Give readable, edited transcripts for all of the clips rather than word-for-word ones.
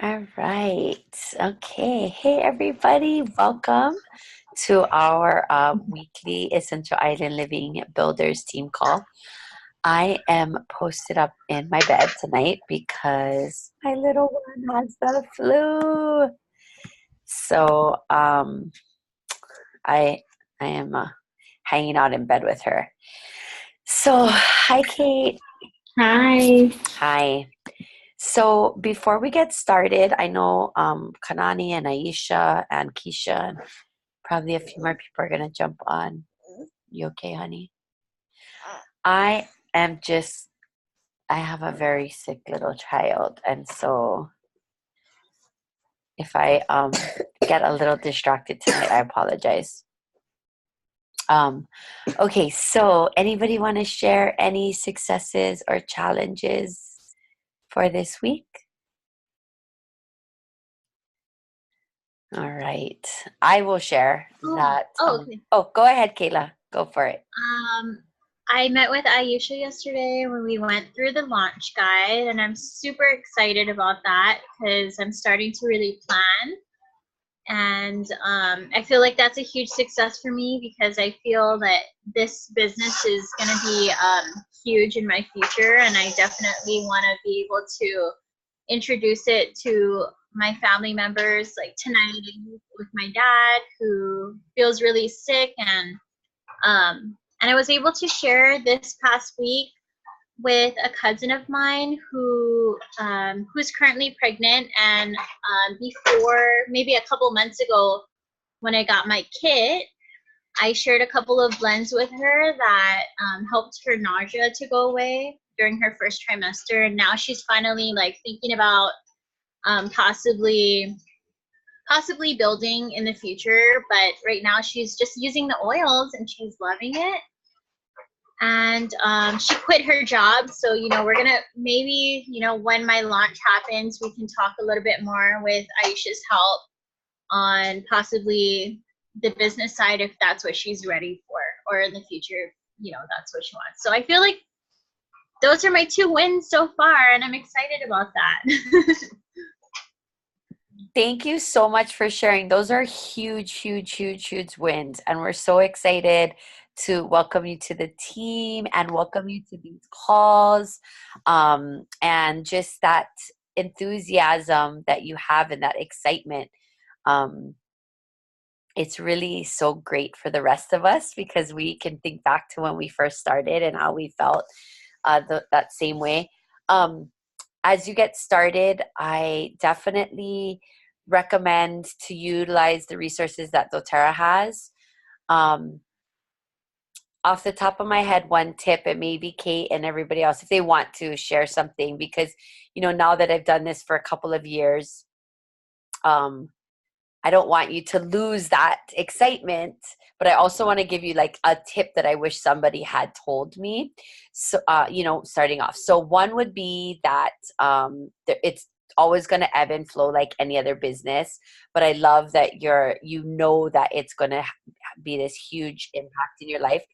All right. Okay. Hey, everybody. Welcome to our weekly Essential Island Living Builders team call. I am posted up in my bed tonight because my little one has the flu. So I am hanging out in bed with her. So, hi, Kate. Hi. Hi. So before we get started, I know Kanani and Aisha and Keisha and probably a few more people are gonna jump on. You okay, honey? I am just I have a very sick little child, and so if I get a little distracted tonight, I apologize. Um, okay, so anybody want to share any successes or challenges for this week? All right. I will share that. Okay. Go ahead, Kayla. Go for it. Um, I met with Aisha yesterday when we went through the launch guide, and I'm super excited about that because I'm starting to really plan. And I feel like that's a huge success for me because I feel that this business is going to be huge in my future, and I definitely want to be able to introduce it to my family members like tonight with my dad who feels really sick, and I was able to share this past week with a cousin of mine who's currently pregnant, and before maybe a couple months ago when I got my kit, I shared a couple of blends with her that helped her nausea to go away during her first trimester, and now she's finally like thinking about possibly building in the future, but right now she's just using the oils and she's loving it. And she quit her job, so we're gonna maybe when my launch happens we can talk a little bit more with Aisha's help on possibly the business side if that's what she's ready for, or in the future that's what she wants. So I feel like those are my 2 wins so far, and I'm excited about that. Thank you so much for sharing. Those are huge, huge, huge, huge wins. And we're so excited to welcome you to the team and welcome you to these calls. And just that enthusiasm that you have and that excitement. It's really so great for the rest of us because we can think back to when we first started and how we felt that same way. As you get started, I definitely recommend to utilize the resources that Doterra has. Off the top of my head, one tip, and maybe Kate and everybody else, if they want to share something, because, now that I've done this for a couple of years, I don't want you to lose that excitement, but I also want to give you like a tip that I wish somebody had told me. So, starting off. So one would be that it's always going to ebb and flow like any other business, but I love that that it's going to be this huge impact in your life.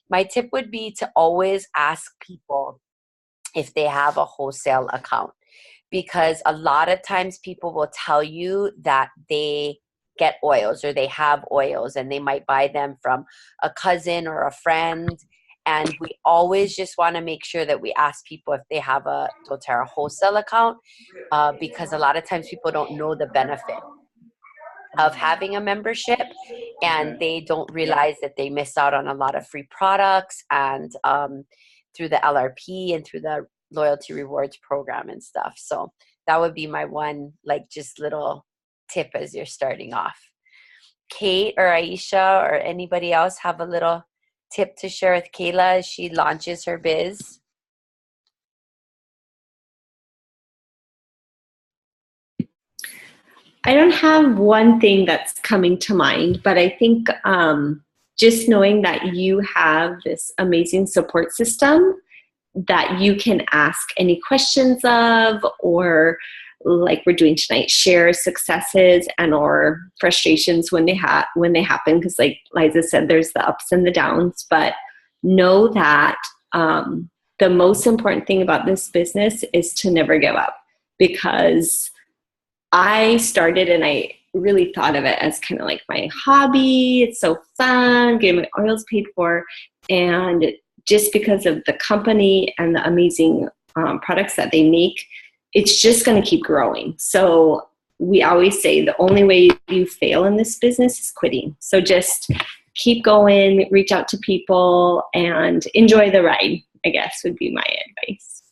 My tip would be to always ask people if they have a wholesale account, because a lot of times people will tell you that they get oils or they have oils and they might buy them from a cousin or a friend. And we always just want to make sure that we ask people if they have a Doterra wholesale account, because a lot of times people don't know the benefit of having a membership, and they don't realize that they miss out on a lot of free products and through the LRP and through the loyalty rewards program and stuff. So that would be my one, like, just little tip as you're starting off. Kate or Aisha or anybody else have a little tip to share with Kayla as she launches her biz? I don't have one thing that's coming to mind, but I think just knowing that you have this amazing support system that you can ask any questions of, or like we're doing tonight, share successes and or frustrations when they happen, because like Liza said, there's the ups and the downs, but know that the most important thing about this business is to never give up, because I started and I really thought of it as kind of like my hobby. It's so fun, getting my oils paid for. And just because of the company and the amazing products that they make, it's just going to keep growing. So we always say the only way you fail in this business is quitting. So just keep going, reach out to people, and enjoy the ride, I guess would be my advice.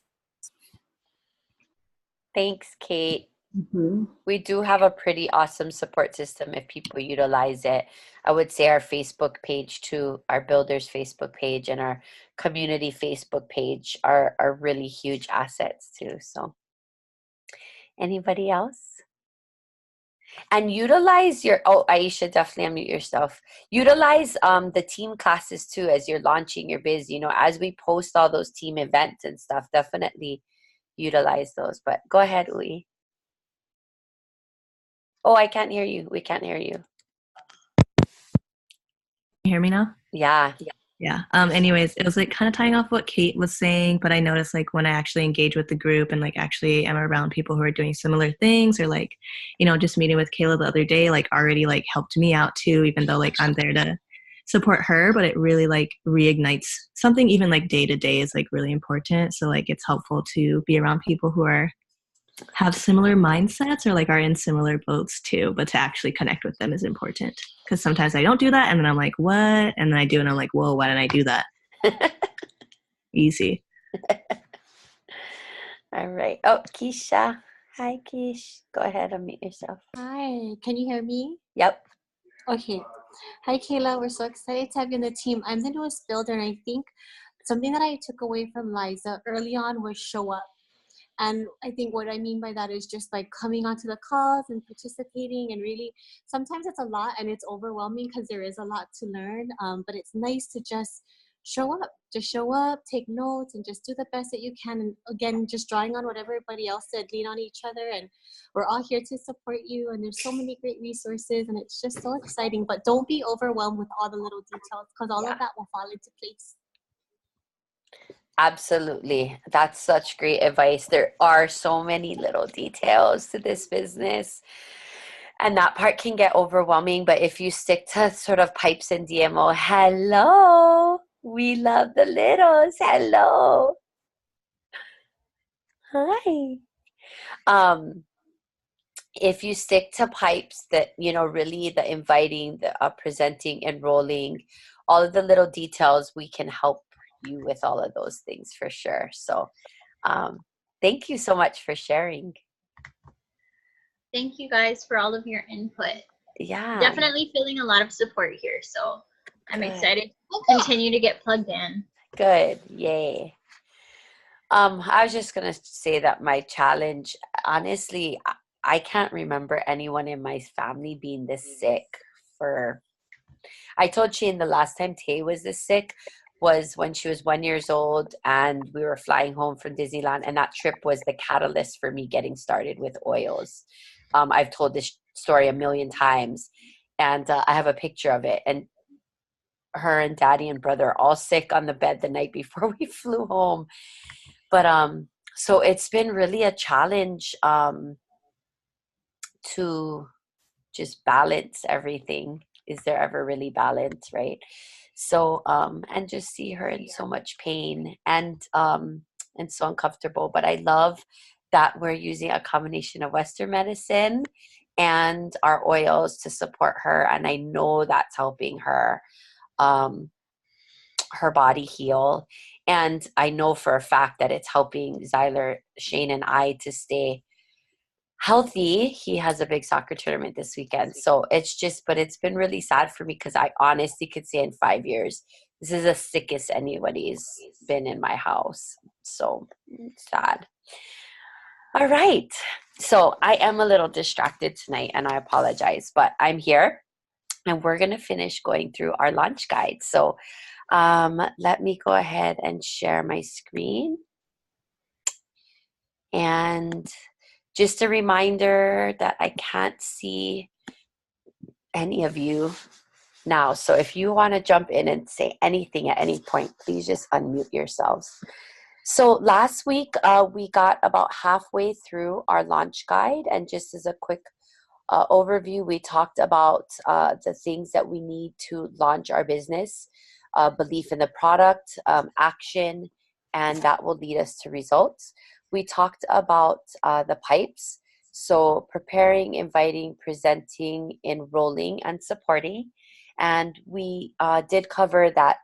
Thanks, Kate. Mm-hmm. We do have a pretty awesome support system if people utilize it. I would say our Facebook page too, our builders Facebook page and our community Facebook page are really huge assets too. So anybody else? And utilize your, oh, Aisha, definitely unmute yourself. Utilize the team classes too as you're launching your biz. You know, as we post all those team events and stuff, definitely utilize those. But go ahead, Ui. Oh, I can't hear you. We can't hear you. You hear me now? Yeah. Yeah. Anyways, it was like kind of tying off what Kate was saying, but I noticed like when I actually engage with the group and like actually am around people who are doing similar things, or like, you know, just meeting with Kayla the other day, like already like helped me out too, even though like I'm there to support her, but it really like reignites something. Even like day to day is like really important. So like it's helpful to be around people who have similar mindsets or like are in similar boats too, but to actually connect with them is important, because sometimes I don't do that and then I'm like, what? And then I do and I'm like, whoa, why didn't I do that? Easy. All right. Oh, Keisha. Hi, Keish. Go ahead and unmute yourself. Hi, can you hear me? Yep. Okay. Hi, Kayla. We're so excited to have you on the team. I'm the newest builder, and I think something that I took away from Liza early on was show up. And I think what I mean by that is just like coming onto the calls and participating, and really sometimes it's a lot and it's overwhelming because there is a lot to learn. But it's nice to just show up, take notes, and just do the best that you can. And again, just drawing on what everybody else said, lean on each other, and we're all here to support you. And there's so many great resources, and it's just so exciting. But don't be overwhelmed with all the little details, because all of that will fall into place. Absolutely. That's such great advice. There are so many little details to this business, and that part can get overwhelming. But if you stick to sort of pipes and DMO, hello, we love the littles. Hello. Hi. If you stick to pipes that, you know, really the inviting, the presenting, enrolling, all of the little details, we can help you with all of those things for sure. So thank you so much for sharing. Thank you guys for all of your input. Yeah. Definitely feeling a lot of support here. So I'm Good. excited to continue to get plugged in. Good. Yay. I was just going to say that my challenge, honestly, I can't remember anyone in my family being this sick I told Shane the last time Tay was this sick was when she was 1 year old and we were flying home from Disneyland, and that trip was the catalyst for me getting started with oils. I've told this story a million times, and I have a picture of it, and her and daddy and brother are all sick on the bed the night before we flew home. But so it's been really a challenge to just balance everything. Is there ever really balance, right? So and just see her in so much pain and so uncomfortable. But I love that we're using a combination of Western medicine and our oils to support her, and I know that's helping her her body heal. And I know for a fact that it's helping Zyler, Shane, and I to stay healthy. He has a big soccer tournament this weekend. So it's been really sad for me because I honestly could say in 5 years, this is the sickest anybody's been in my house. So sad. All right. So I am a little distracted tonight and I apologize, but I'm here and we're going to finish going through our launch guide. So let me go ahead and share my screen. And just a reminder that I can't see any of you now. So if you want to jump in and say anything at any point, please just unmute yourselves. So last week, we got about halfway through our launch guide, and just as a quick overview, we talked about the things that we need to launch our business, belief in the product, action, and that will lead us to results. We talked about the pipes, so preparing, inviting, presenting, enrolling, and supporting. And we did cover that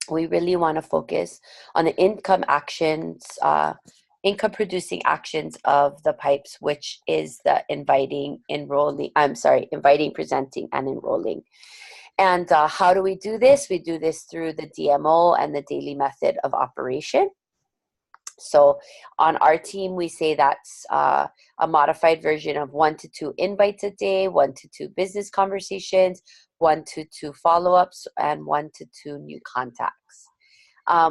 we really want to focus on the income actions, income producing actions of the pipes, which is the inviting, inviting, presenting, and enrolling. And how do we do this? We do this through the DMO and the daily method of operation. So on our team, we say that's a modified version of 1 to 2 invites a day, 1 to 2 business conversations, 1 to 2 follow-ups, and 1 to 2 new contacts.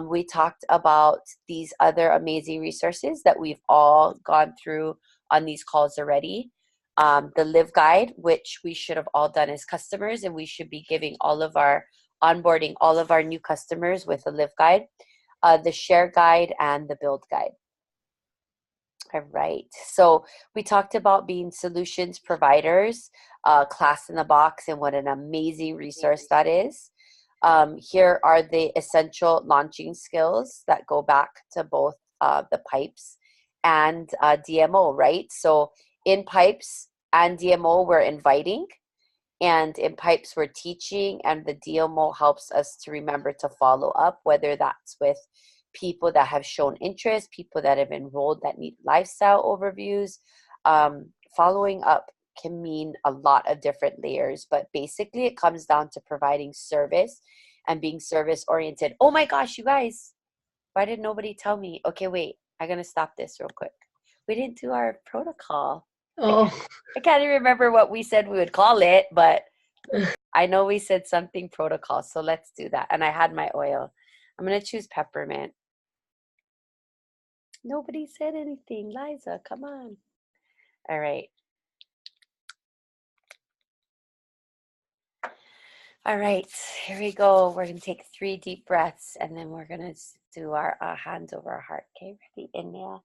We talked about these other amazing resources that we've all gone through on these calls already. The Live Guide, which we should have all done as customers, and we should be giving onboarding all of our new customers with a Live Guide. The Share Guide, and the Build Guide. All right. So we talked about being solutions providers, Class in the Box, and what an amazing resource that is. Here are the essential launching skills that go back to both the pipes and DMO, right? So in pipes and DMO, we're inviting. And in pipes, we're teaching, and the DMO helps us to remember to follow up, whether that's with people that have shown interest, people that have enrolled that need lifestyle overviews. Following up can mean a lot of different layers, but basically it comes down to providing service and being service oriented. Oh my gosh, you guys, why did nobody tell me? Okay, wait, I'm going to stop this real quick. We didn't do our protocol. Oh, I can't even remember what we said we would call it, but I know we said something protocol, so let's do that. And I had my oil. I'm going to choose peppermint. Nobody said anything. Liza, come on. All right. All right, here we go. We're going to take 3 deep breaths, and then we're going to do our hands over our heart. Okay, ready? Inhale.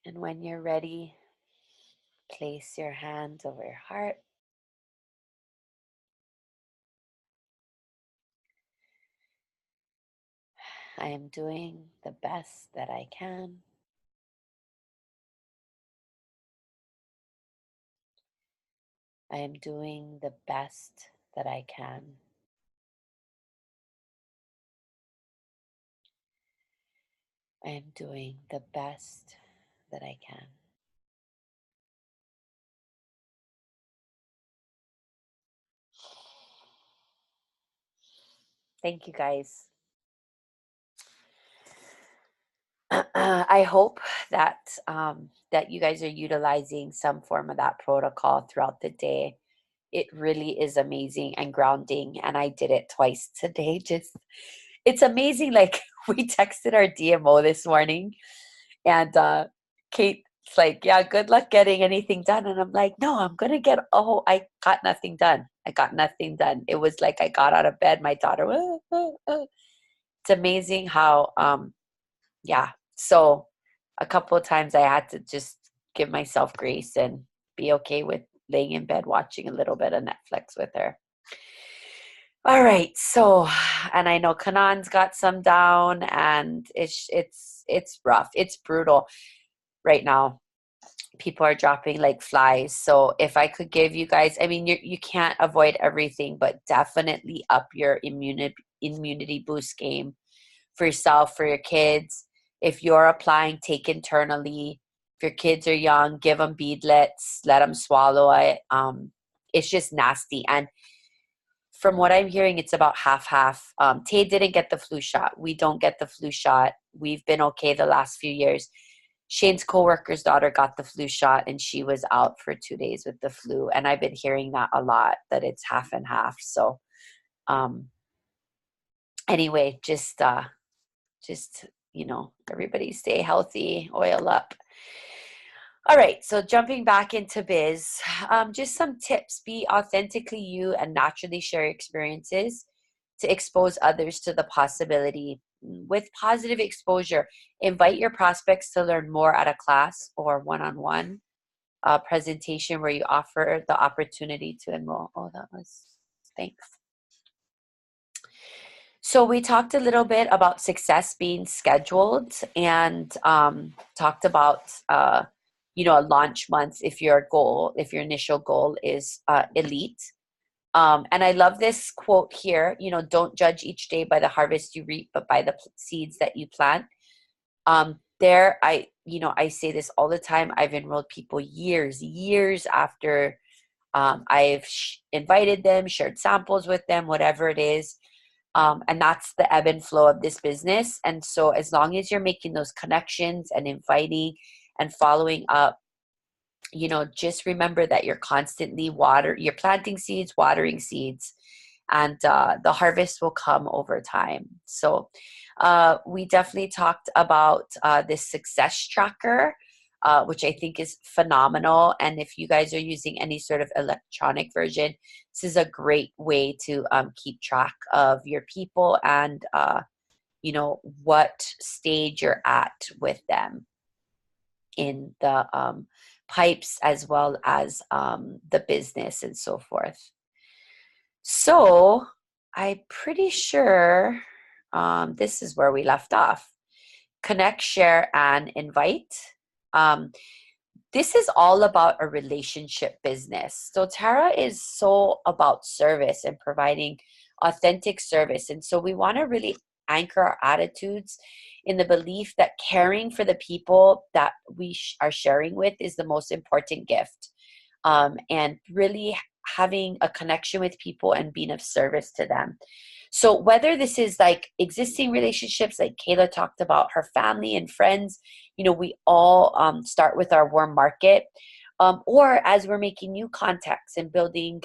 And when you're ready, place your hands over your heart. I am doing the best that I can. I am doing the best that I can. I am doing the best that I can. Thank you, guys. I hope that that you guys are utilizing some form of that protocol throughout the day. It really is amazing and grounding, and I did it twice today. It's amazing. Like, we texted our DMO this morning, and Kate's like, "Yeah, good luck getting anything done." And I'm like, "No, I'm gonna get. Oh, I got nothing done. I got nothing done." It was like I got out of bed. My daughter, It's amazing how yeah. So a couple of times I had to just give myself grace and be okay with laying in bed watching a little bit of Netflix with her. All right. So, and I know Kanan's got some down, and it's rough. It's brutal right now. People are dropping like flies. So if I could give you guys, I mean, you can't avoid everything, but definitely up your immunity boost game for yourself, for your kids. If you're applying, take internally. If your kids are young, give them beadlets, let them swallow it. It's just nasty. And from what I'm hearing, it's about half. Tay didn't get the flu shot. We don't get the flu shot. We've been okay the last few years. Shane's coworker's daughter got the flu shot and she was out for 2 days with the flu. And I've been hearing that a lot, that it's half and half. So anyway, just everybody stay healthy, oil up. All right, so jumping back into biz, just some tips. Be authentically you and naturally share your experiences to expose others to the possibility. With positive exposure, invite your prospects to learn more at a class or one-on-one presentation where you offer the opportunity to enroll. Thanks. So we talked a little bit about success being scheduled and talked about a launch month if your initial goal is elite. And I love this quote here, don't judge each day by the harvest you reap, but by the seeds that you plant. I say this all the time. I've enrolled people years after I've invited them, shared samples with them, whatever it is. And that's the ebb and flow of this business. And so as long as you're making those connections and inviting and following up, just remember that you're constantly you're planting seeds, watering seeds, and the harvest will come over time. So we definitely talked about this success tracker, which I think is phenomenal. And if you guys are using any sort of electronic version, this is a great way to keep track of your people and, what stage you're at with them in the pipes as well as the business and so forth. So I'm pretty sure this is where we left off. Connect, share, and invite. This is all about a relationship business. Doterra is so about service and providing authentic service. And so we want to really anchor our attitudes in the belief that caring for the people that we are sharing with is the most important gift. And really having a connection with people and being of service to them. So whether this is like existing relationships, like Kayla talked about, her family and friends, we all start with our warm market, or as we're making new contacts and building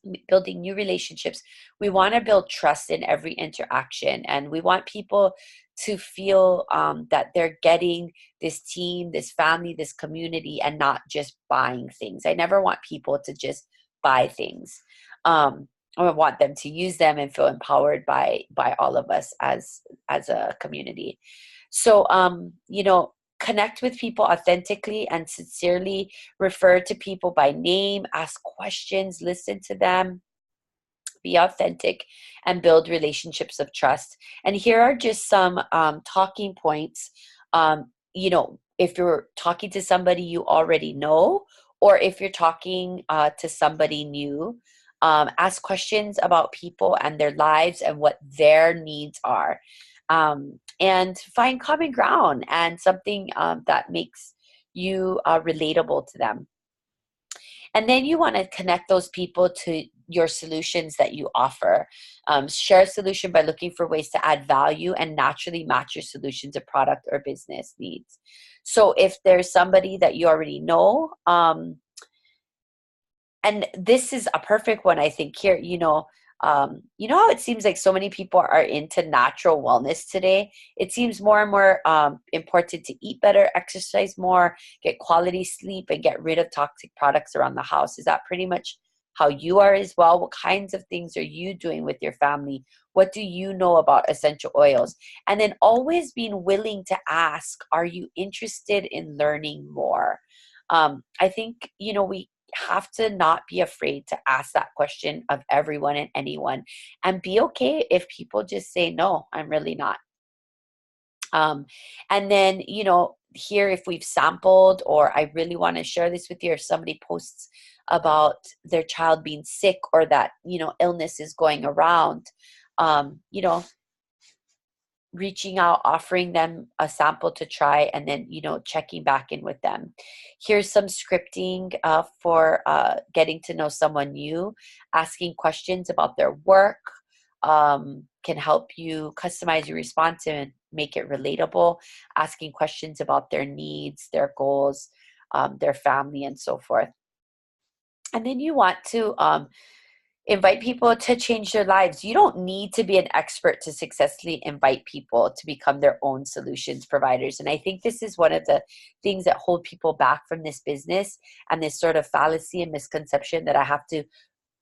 new relationships, we want to build trust in every interaction. And we want people to feel that they're getting this team, this family, this community, and not just buying things. I never want people to just buy things. I want them to use them and feel empowered by all of us as a community. So, connect with people authentically and sincerely, refer to people by name, ask questions, listen to them, be authentic, and build relationships of trust. And here are just some talking points. If you're talking to somebody you already know, or if you're talking to somebody new, ask questions about people and their lives and what their needs are. And find common ground and something that makes you relatable to them. And then you want to connect those people to your solutions that you offer. Share a solution by looking for ways to add value and naturally match your solution to product or business needs. So if there's somebody that you already know, and this is a perfect one, I think here, how it seems like so many people are into natural wellness today. It seems more and more important to eat better, exercise more, get quality sleep, and get rid of toxic products around the house. Is that pretty much how you are as well? What kinds of things are you doing with your family? What do you know about essential oils? And then always being willing to ask, are you interested in learning more? I think, we have to not be afraid to ask that question of everyone and anyone, and be okay if people just say, no, I'm really not. And then, here, if we've sampled, or I really want to share this with you, if somebody posts about their child being sick or that, illness is going around, reaching out, offering them a sample to try, and then, checking back in with them. Here's some scripting for getting to know someone new. Asking questions about their work can help you customize your response and make it relatable, asking questions about their needs, their goals, their family, and so forth. And then you want to invite people to change their lives. You don't need to be an expert to successfully invite people to become their own solutions providers. And I think this is one of the things that hold people back from this business, and this sort of fallacy and misconception that I have to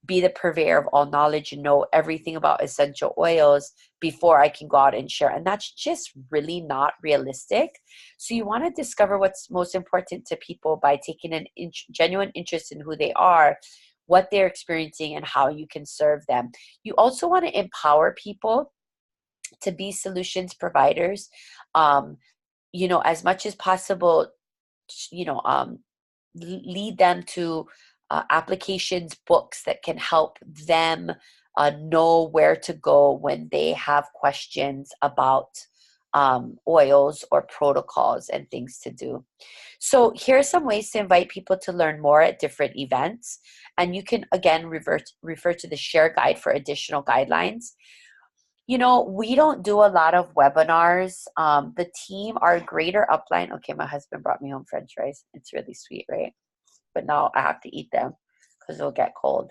be the purveyor of all knowledge and know everything about essential oils before I can go out and share. And that's just really not realistic. So you want to discover what's most important to people by taking an genuine interest in who they are, what they're experiencing, and how you can serve them. You also want to empower people to be solutions providers. As much as possible, lead them to applications, books that can help them know where to go when they have questions about oils or protocols and things to do. So here are some ways to invite people to learn more at different events. And you can, again, refer to the share guide for additional guidelines. We don't do a lot of webinars. The team, our greater upline, okay, my husband brought me home French fries. It's really sweet, right? But now I have to eat them because they'll get cold.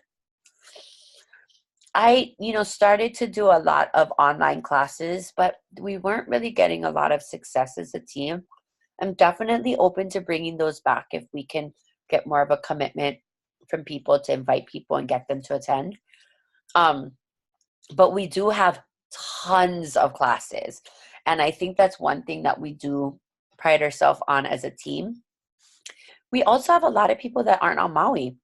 I, started to do a lot of online classes, but we weren't really getting a lot of success as a team. I'm definitely open to bringing those back if we can get more of a commitment from people to invite people and get them to attend. But we do have tons of classes. And I think that's one thing that we do pride ourselves on as a team. We also have a lot of people that aren't on Maui.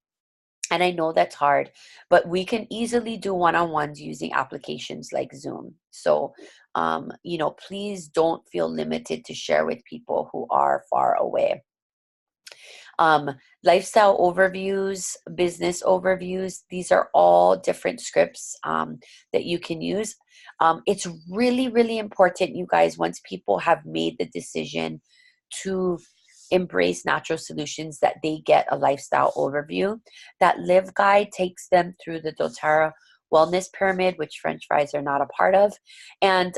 And I know that's hard, but we can easily do one-on-ones using applications like Zoom. So, please don't feel limited to share with people who are far away. Lifestyle overviews, business overviews, these are all different scripts that you can use. It's really, really important, you guys, once people have made the decision to embrace natural solutions, that they get a lifestyle overview. That Live Guide takes them through the Doterra Wellness Pyramid, which French fries are not a part of, and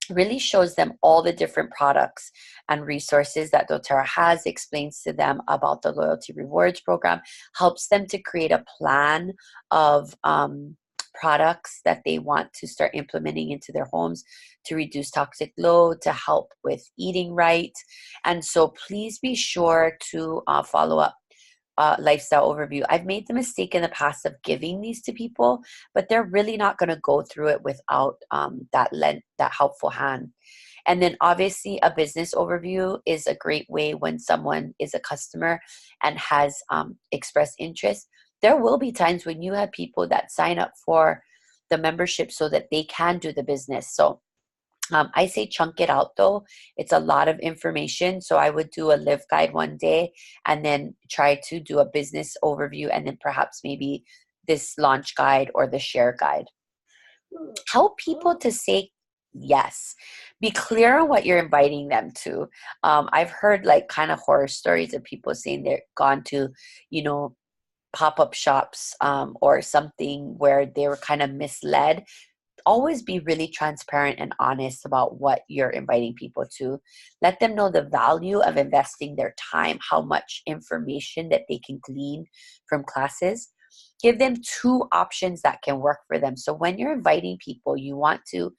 really shows them all the different products and resources that Doterra has, explains to them about the loyalty rewards program, helps them to create a plan of products that they want to start implementing into their homes to reduce toxic load, to help with eating right. And so please be sure to follow up lifestyle overview. I've made the mistake in the past of giving these to people, but they're really not going to go through it without that helpful hand. And then obviously a business overview is a great way when someone is a customer and has expressed interest. There will be times when you have people that sign up for the membership so that they can do the business. So I say chunk it out though. It's a lot of information. So I would do a Live Guide one day and then try to do a business overview and then perhaps maybe this launch guide or the share guide. Help people to say yes. Be clear on what you're inviting them to. I've heard like kind of horror stories of people saying they're gone to, pop-up shops or something where they were kind of misled. Always be really transparent and honest about what you're inviting people to. Let them know the value of investing their time, how much information that they can glean from classes. Give them 2 options that can work for them. So when you're inviting people, you want to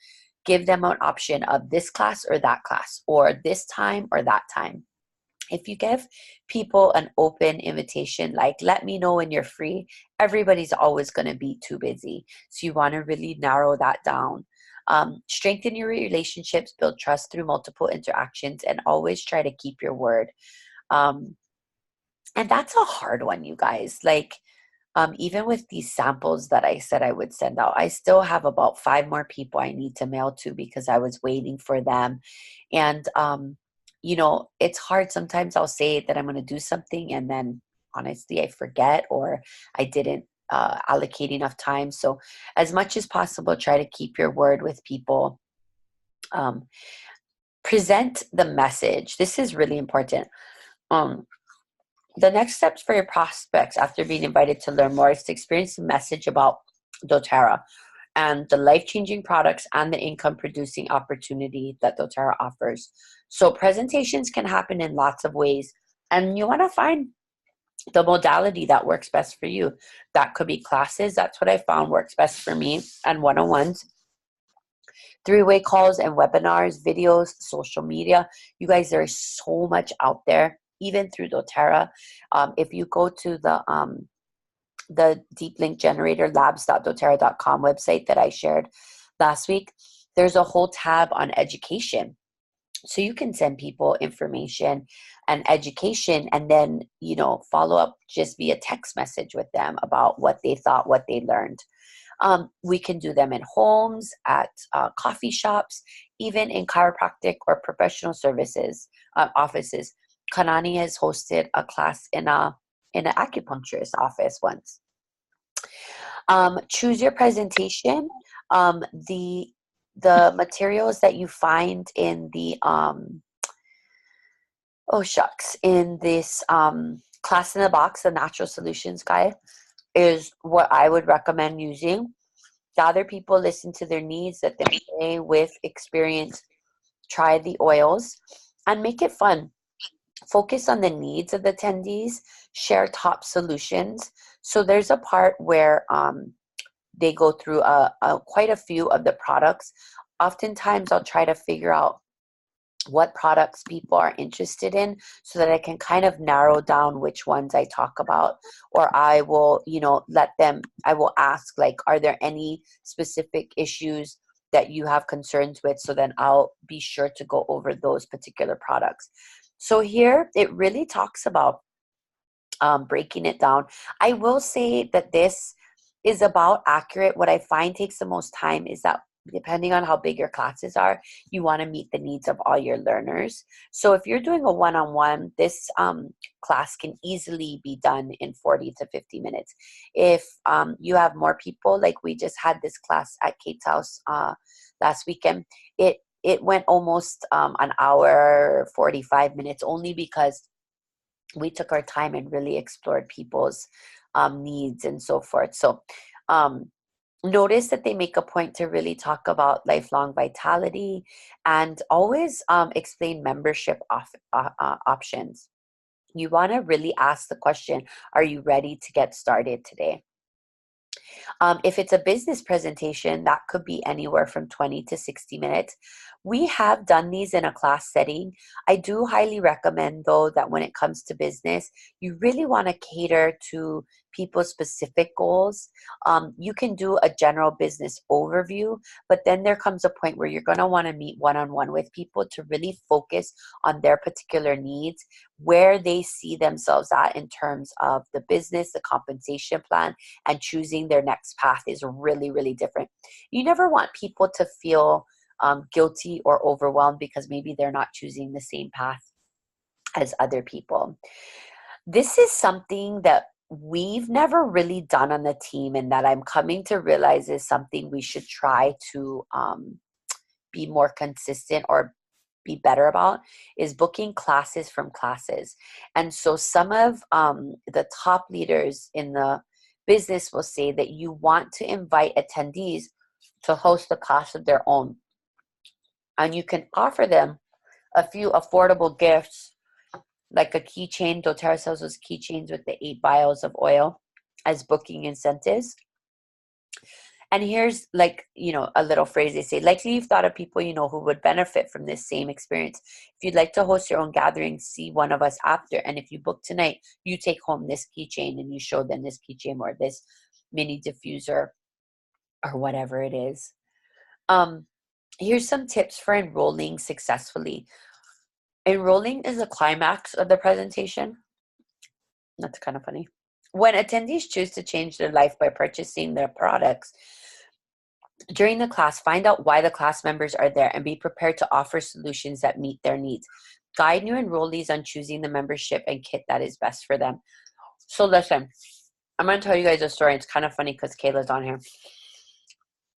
give them an option of this class or that class, or this time or that time. If you give people an open invitation, like let me know when you're free, everybody's always going to be too busy. So you want to really narrow that down. Strengthen your relationships, build trust through multiple interactions, and always try to keep your word. And that's a hard one, you guys. Like, even with these samples that I said I would send out, I still have about 5 more people I need to mail to because I was waiting for them. And, it's hard. Sometimes I'll say that I'm going to do something and then honestly I forget, or I didn't allocate enough time. So as much as possible, try to keep your word with people. Present the message. This is really important. The next steps for your prospects after being invited to learn more is to experience the message about Doterra. and the life-changing products and the income-producing opportunity that doTERRA offers. So presentations can happen in lots of ways, and you want to find the modality that works best for you. That could be classes. That's what I found works best for me, and one-on-ones. Three-way calls and webinars, videos, social media. You guys, there is so much out there, even through doTERRA. If you go to the deep link generator labs.doterra.com website that I shared last week, there's a whole tab on education. So you can send people information and education, and then, follow up just via text message with them about what they thought, what they learned. We can do them in homes, at coffee shops, even in chiropractic or professional services offices. Kanani has hosted a class in an acupuncturist office once. Choose your presentation. The materials that you find in the in this class in the box, the Natural Solutions Guide, is what I would recommend using. Gather people, listen to their needs, let them play with experience, try the oils, and make it fun. Focus on the needs of the attendees, share top solutions. So there's a part where they go through quite a few of the products. Oftentimes I'll try to figure out what products people are interested in so that I can kind of narrow down which ones I talk about, or I will, I will ask, like, are there any specific issues that you have concerns with? So then I'll be sure to go over those particular products. So here it really talks about breaking it down. I will say that this is about accurate. What I find takes the most time is that depending on how big your classes are, you want to meet the needs of all your learners. So if you're doing a one-on-one, this class can easily be done in 40 to 50 minutes. If you have more people, like we just had this class at Kate's house last weekend, it went almost an hour, 45 minutes, only because we took our time and really explored people's needs and so forth. So notice that they make a point to really talk about lifelong vitality and always explain membership options. You want to really ask the question, are you ready to get started today? If it's a business presentation, that could be anywhere from 20 to 60 minutes. We have done these in a class setting. I do highly recommend, though, that when it comes to business, you really want to cater to people's specific goals. You can do a general business overview, but then there comes a point where you're going to want to meet one-on-one with people to really focus on their particular needs, where they see themselves at in terms of the business, the compensation plan, and choosing their next path is really, really different. You never want people to feel guilty or overwhelmed because maybe they're not choosing the same path as other people. This is something that we've never really done on the team, and that I'm coming to realize is something we should try to be more consistent or be better about, is booking classes from classes. And so some of the top leaders in the business will say that you want to invite attendees to host a class of their own. And you can offer them a few affordable gifts, like a keychain. doTERRA sells those keychains with the 8 vials of oil as booking incentives. And here's a little phrase they say, likely you've thought of people who would benefit from this same experience. If you'd like to host your own gathering, see one of us after. And if you book tonight, you take home this keychain and you show them this keychain or this mini diffuser or whatever it is. Here's some tips for enrolling successfully. Enrolling is the climax of the presentation. That's kind of funny. When attendees choose to change their life by purchasing their products, during the class, find out why the class members are there and be prepared to offer solutions that meet their needs. Guide new enrollees on choosing the membership and kit that is best for them. So listen, I'm going to tell you guys a story. It's kind of funny because Kayla's on here.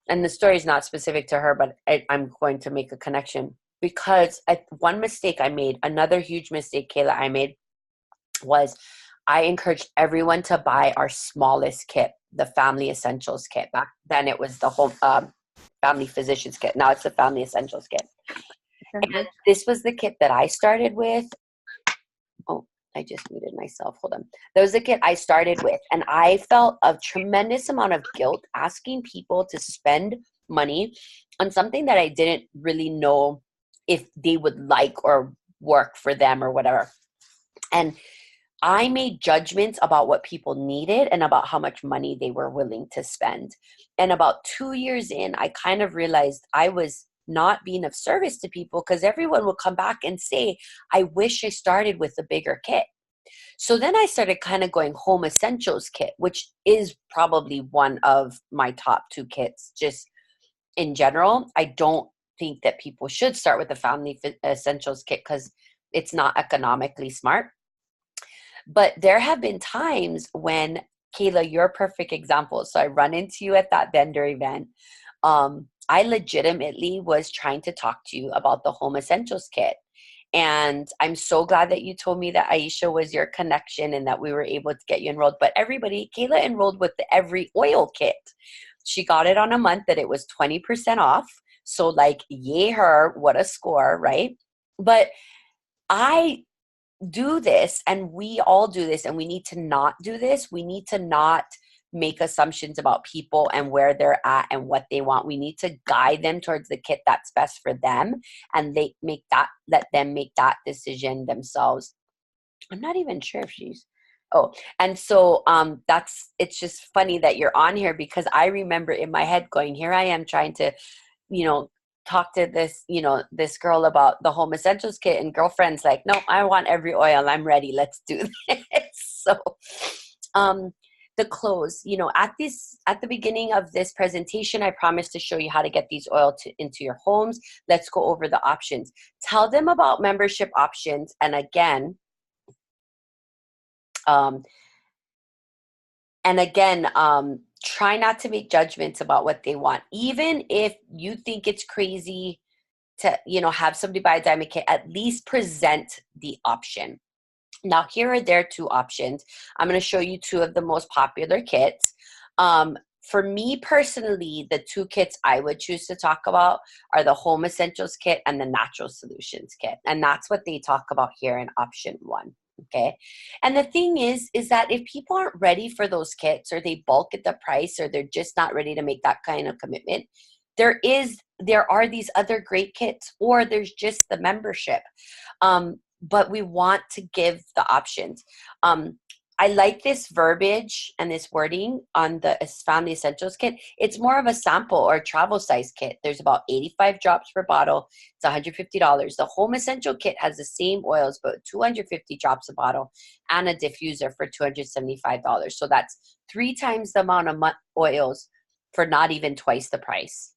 And the story is not specific to her, but I'm going to make a connection. Because one mistake I made, another huge mistake, Kayla, I made, was I encouraged everyone to buy our smallest kit. the Family Essentials kit. Back then it was the whole Family Physicians kit. Now it's the Family Essentials kit. And this was the kit that I started with. Oh, I just muted myself. Hold on. That was the kit I started with. And I felt a tremendous amount of guilt asking people to spend money on something that I didn't really know if they would like or work for them or whatever. And I made judgments about what people needed and about how much money they were willing to spend. And about 2 years in, I kind of realized I was not being of service to people, because everyone will come back and say, I wish I started with a bigger kit. So then I started kind of going home essentials kit, which is probably one of my top 2 kits. Just in general, I don't think that people should start with the Family Essentials kit because it's not economically smart. But there have been times when, Kayla, you're a perfect example. So I run into you at that vendor event. I legitimately was trying to talk to you about the Home Essentials kit. And I'm so glad that you told me that Aisha was your connection and that we were able to get you enrolled. But everybody, Kayla enrolled with the Every Oil kit. She got it on a month that it was 20% off. So like, yay her, what a score, right? But I do this, and we all do this, and we need to not do this. We need to not make assumptions about people and where they're at and what they want. We need to guide them towards the kit that's best for them, and let them make that decision themselves. I'm not even sure if she's and so it's just funny that you're on here, because I remember in my head going, here I am trying to, talk to this girl about the Home Essentials kit, and girlfriend's like, no, I want Every Oil. I'm ready. Let's do this. So, the close, at the beginning of this presentation, I promised to show you how to get these oil into your homes. Let's go over the options. Tell them about membership options. And again, try not to make judgments about what they want. Even if you think it's crazy to, have somebody buy a diamond kit, at least present the option. Now, here are their 2 options. I'm going to show you 2 of the most popular kits. For me personally, the 2 kits I would choose to talk about are the Home Essentials kit and the Natural Solutions kit. And that's what they talk about here in option 1. Okay. And the thing is that if people aren't ready for those kits, or they bulk at the price, or they're just not ready to make that kind of commitment, there are these other great kits, or there's just the membership. But we want to give the options. I like this verbiage and this wording on the Family Essentials kit. It's more of a sample or travel size kit. There's about 85 drops per bottle. It's $150. The Home Essential kit has the same oils, but 250 drops a bottle, and a diffuser for $275. So that's 3 times the amount of oils for not even twice the price.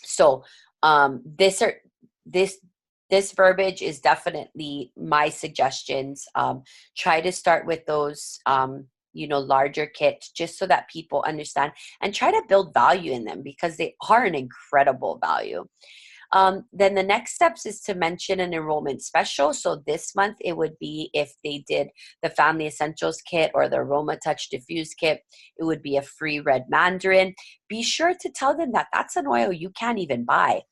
So this verbiage is definitely my suggestions. Try to start with those, larger kits, just so that people understand, and try to build value in them, because they are an incredible value. Then the next steps is to mention an enrollment special. So this month it would be, if they did the Family Essentials kit or the Aroma Touch Diffuse kit, it would be a free red mandarin. Be sure to tell them that that's an oil you can't even buy.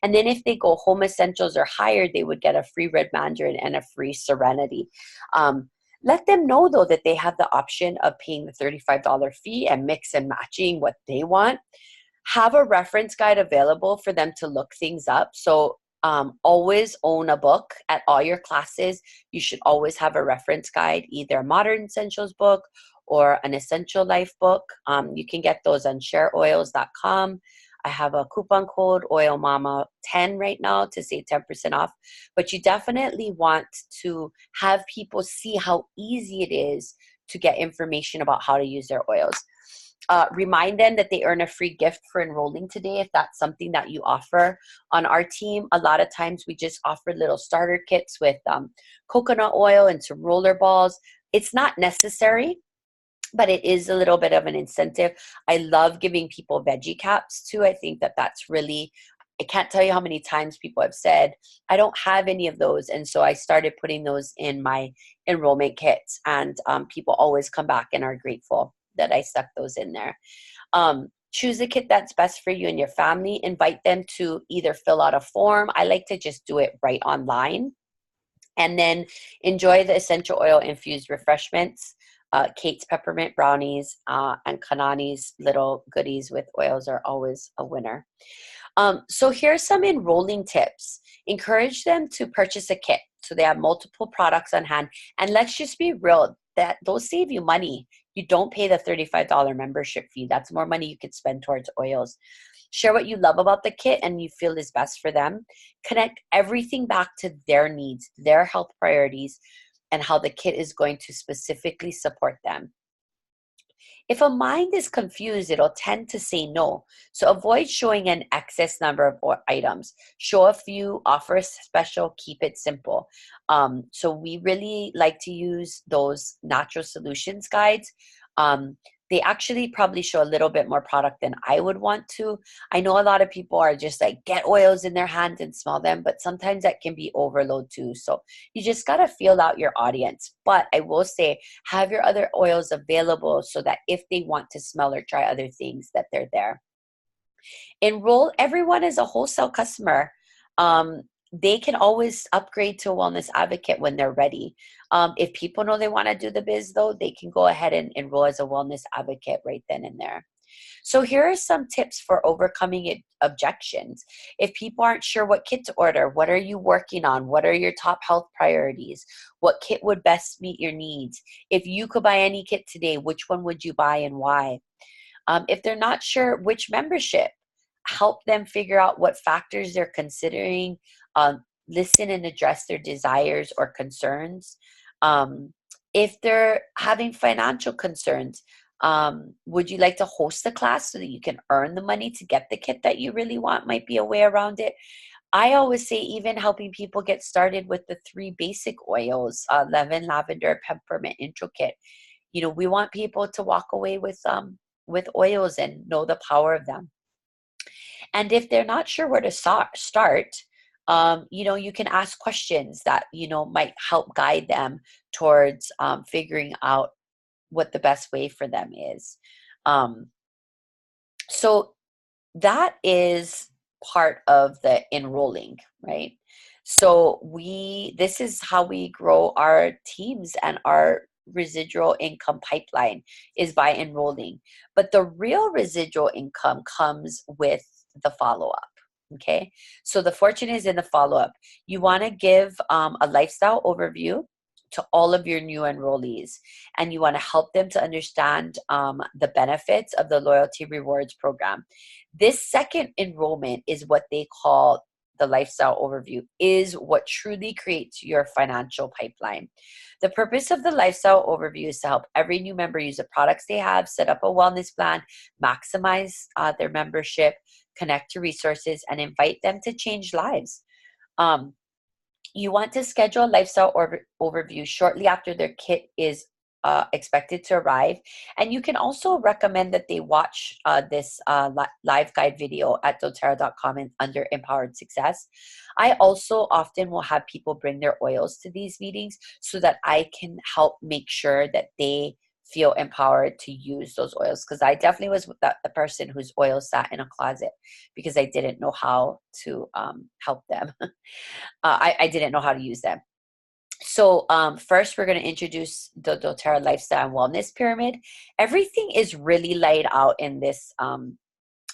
And then if they go Home Essentials or higher, they would get a free red mandarin and a free Serenity. Let them know, though, that they have the option of paying the $35 fee and mix and matching what they want. Have a reference guide available for them to look things up. So always own a book at all your classes. You should always have a reference guide, either a Modern Essentials book or an Essential Life book. You can get those on shareoils.com. I have a coupon code OilMama10 right now to save 10% off. But you definitely want to have people see how easy it is to get information about how to use their oils. Remind them that they earn a free gift for enrolling today, if that's something that you offer. On our team, a lot of times we just offer little starter kits with coconut oil and some roller balls. It's not necessary, but it is a little bit of an incentive. I love giving people veggie caps too. I think that that's really, I can't tell you how many times people have said, I don't have any of those. And so I started putting those in my enrollment kits, and people always come back and are grateful that I stuck those in there. Choose a kit that's best for you and your family. Invite them to either fill out a form. I like to just do it right online. And then enjoy the essential oil infused refreshments. Kate's peppermint brownies and Kanani's little goodies with oils are always a winner. So here's some enrolling tips. Encourage them to purchase a kit so they have multiple products on hand. And let's just be real, that those save you money. You don't pay the $35 membership fee. That's more money you could spend towards oils. Share what you love about the kit and you feel is best for them. Connect everything back to their needs, their health priorities, and how the kit is going to specifically support them. If a mind is confused, it'll tend to say no. So avoid showing an excess number of items. Show a few, offer a special, keep it simple. So we really like to use those natural solutions guides. They actually probably show a little bit more product than I would want to. I know a lot of people are just like, get oils in their hands and smell them, but sometimes that can be overload too. So you just got to feel out your audience. But I will say, have your other oils available so that if they want to smell or try other things, that they're there. Enroll everyone as a wholesale customer. They can always upgrade to a wellness advocate when they're ready. If people know they want to do the biz, though, they can go ahead and enroll as a wellness advocate right then and there. So here are some tips for overcoming objections. If people aren't sure what kit to order, what are you working on? What are your top health priorities? What kit would best meet your needs? If you could buy any kit today, which one would you buy and why? If they're not sure which membership, help them figure out what factors they're considering. Listen and address their desires or concerns. If they're having financial concerns, would you like to host a class so that you can earn the money to get the kit that you really want? Might be a way around it. I always say even helping people get started with the 3 basic oils, lemon, lavender, peppermint intro kit. You know, we want people to walk away with oils and know the power of them. And if they're not sure where to start, you can ask questions that, might help guide them towards figuring out what the best way for them is. So that is part of the enrolling, right? So this is how we grow our teams and our residual income pipeline is by enrolling. But the real residual income comes with the follow-up. Okay, so the fortune is in the follow-up. You want to give a lifestyle overview to all of your new enrollees, and you want to help them to understand the benefits of the loyalty rewards program. This second enrollment is what they call the lifestyle overview, is what truly creates your financial pipeline. The purpose of the lifestyle overview is to help every new member use the products they have, set up a wellness plan, maximize their membership, connect to resources, and invite them to change lives. You want to schedule a lifestyle overview shortly after their kit is expected to arrive. And you can also recommend that they watch this live guide video at doterra.com and under Empowered Success. I also often will have people bring their oils to these meetings so that I can help make sure that they feel empowered to use those oils, because I definitely was the person whose oils sat in a closet because I didn't know how to help them. I didn't know how to use them. So first, we're going to introduce the doTERRA Lifestyle and Wellness Pyramid. Everything is really laid out in this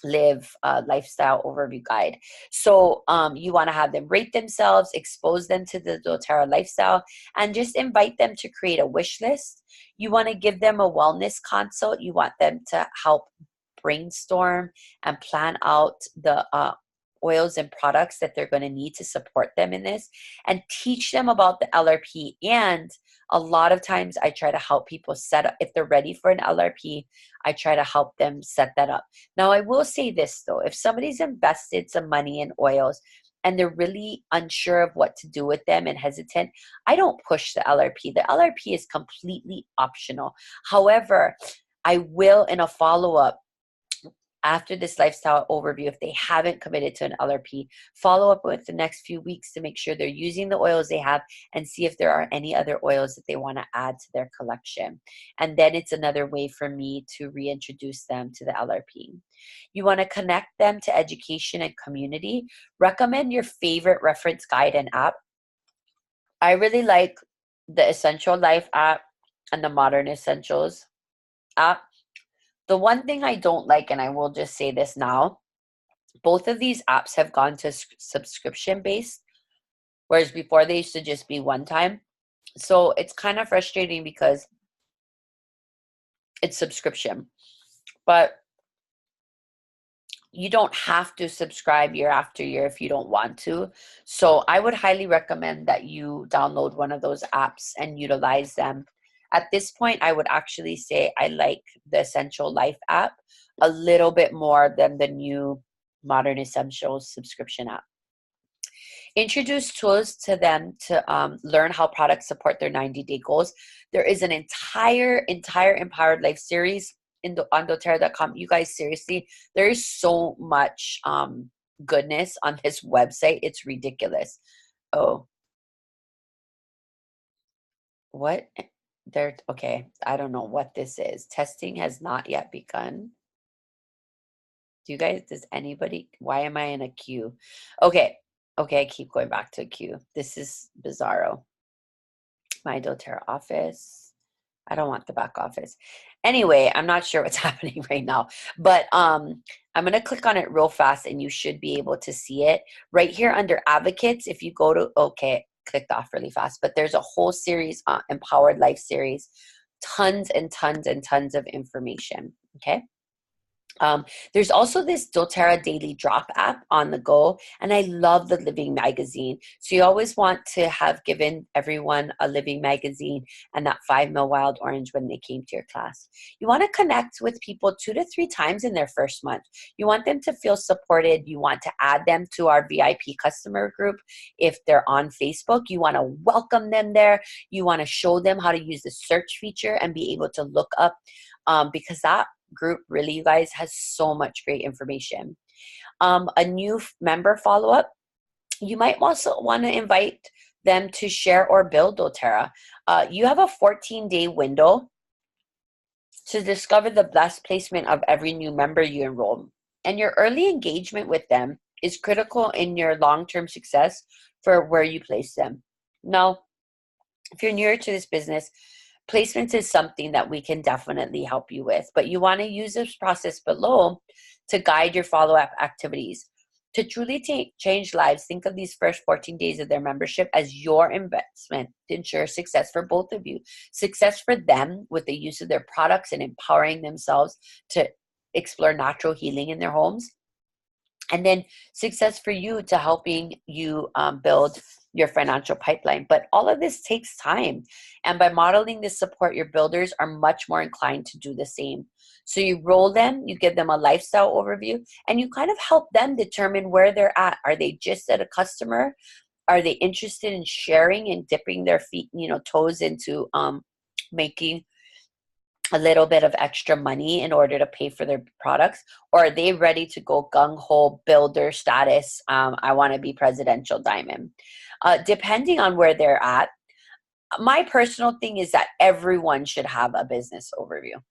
lifestyle overview guide. So you want to have them rate themselves, expose them to the doTERRA lifestyle, and just invite them to create a wish list. You want to give them a wellness consult. You want them to help brainstorm and plan out the oils and products that they're going to need to support them in this, and teach them about the LRP. And a lot of times I try to help people set up, if they're ready for an LRP, I try to help them set that up. Now, I will say this though, if somebody's invested some money in oils and they're really unsure of what to do with them and hesitant, I don't push the LRP. The LRP is completely optional. However, I will, in a follow-up, After this lifestyle overview, if they haven't committed to an LRP, follow up with the next few weeks to make sure they're using the oils they have and see if there are any other oils that they want to add to their collection. And then it's another way for me to reintroduce them to the LRP. You want to connect them to education and community. Recommend your favorite reference guide and app. I really like the Essential Life app and the Modern Essentials app. The one thing I don't like, and I will just say this now, both of these apps have gone to subscription based, whereas before they used to just be one time. So it's kind of frustrating because it's subscription. But you don't have to subscribe year after year if you don't want to. So I would highly recommend that you download one of those apps and utilize them. At this point, I would actually say I like the Essential Life app a little bit more than the new Modern Essentials subscription app. Introduce tools to them to learn how products support their 90-day goals. There is an entire Empowered Life series on Doterra.com. You guys, seriously, there is so much goodness on this website. It's ridiculous. Oh. What? Okay, I don't know what this is. Testing has not yet begun. Do you guys, does anybody, why am I in a queue? Okay, I keep going back to a queue. This is bizarro. My Doterra office. I don't want the back office. Anyway, I'm not sure what's happening right now, but I'm going to click on it real fast and you should be able to see it. Right here under advocates, if you go to, okay, clicked off really fast, but there's a whole series, Empowered Life series, tons and tons and tons of information, okay? There's also this Doterra Daily Drop app on the go, and I love the Living magazine. So you always want to have given everyone a Living magazine and that 5 ml wild orange when they came to your class. You want to connect with people 2 to 3 times in their first month. You want them to feel supported. You want to add them to our VIP customer group. If they're on Facebook, you want to welcome them there. You want to show them how to use the search feature and be able to look up because that group really, you guys, has so much great information. A new member follow-up, you might also want to invite them to share or build Doterra. You have a 14-day window to discover the best placement of every new member you enroll, and your early engagement with them is critical in your long-term success for where you place them. Now, if you're newer to this business, placements is something that we can definitely help you with, but you want to use this process below to guide your follow-up activities. To truly change lives, think of these first 14 days of their membership as your investment to ensure success for both of you. Success for them with the use of their products and empowering themselves to explore natural healing in their homes. And then success for you to helping you build your financial pipeline. But all of this takes time. And by modeling this support, your builders are much more inclined to do the same. So you roll them, you give them a lifestyle overview, and you kind of help them determine where they're at. Are they just at a customer? Are they interested in sharing and dipping their feet, toes into making a little bit of extra money in order to pay for their products? Or are they ready to go gung-ho builder status? I want to be presidential diamond. Depending on where they're at, my personal thing is that everyone should have a business overview,